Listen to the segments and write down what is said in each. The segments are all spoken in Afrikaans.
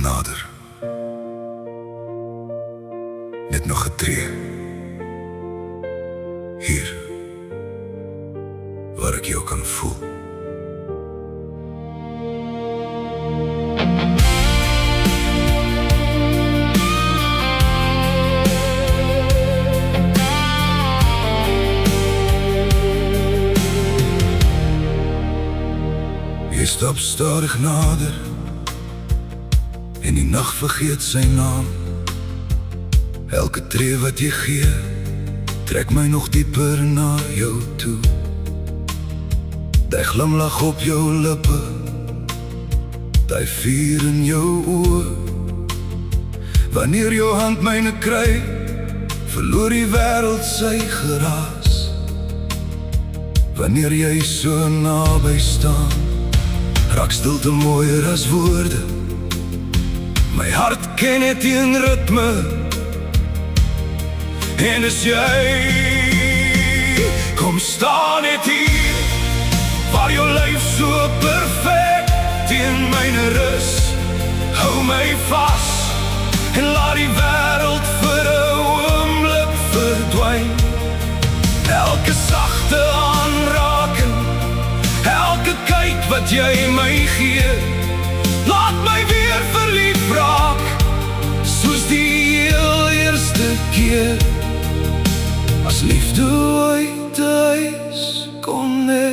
nader. Net nog 'n tree. Hier, waar ek jou kan voel. Jy stap stadig nader en die nag vergeet sy naam. Elke tree wat jy gee, trek my nog dieper na jou toe. Die glimlach op jou lippe, die vuur in jou oë. Wanneer jou hand myne kry, verloor die wêreld sy geraas. Wanneer jy so naby staan, raak stilte mooier as woorde. My hart ken net een ritme, en as jy kom staan net hier, waar jou lyf so perfect teen myne rus. Hou my vas en laat die wêreld vir 'n oomblik verdwyn. Elke sagte aanraking, elke kyk wat jy my gee, laat my weer verlief raak, soos die heel eerste keer. As liefde ooit 'n huis kon hê,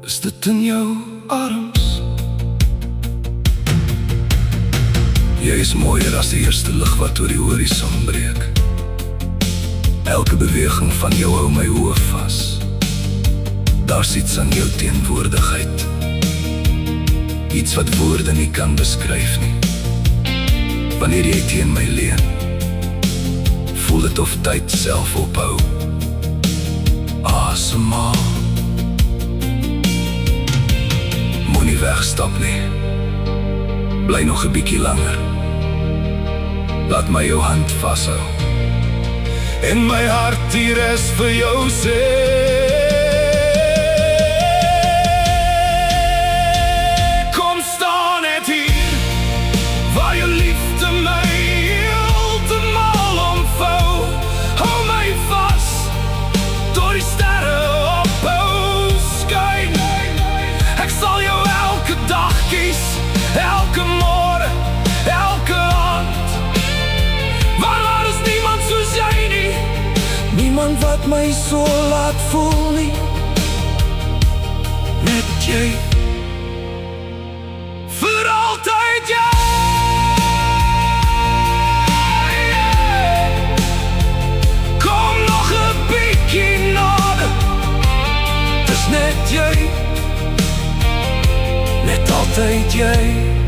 is dit in jou arms. Jy is mooier as die eerste lig wat oor die horison breek. Elke beweging van jou hou my oë vas. Daar's iets aan jou teenwoordigheid, iets wat woorde nie kan beskryf nie. Wanneer jy teen my leun, voel dit of tyd self ophou. Asemhaal, moenie wegstap nie, bly nog 'n bietjie langer. Laat my jou hand vashou en my hart die res vir jou sê. Kom staan net hier, waar jou liefde my heeltemal omvou. Hou my vas, tot die sterre ophou skyn. Ek sal jou elke dag kies, elke môre, elke aand. Want daar is niemand soos jy nie, niemand wat my so laat voel nie. Net jy, vir altyd jy. Kom nog 'n bietjie nader, dis net jy, net altyd jy.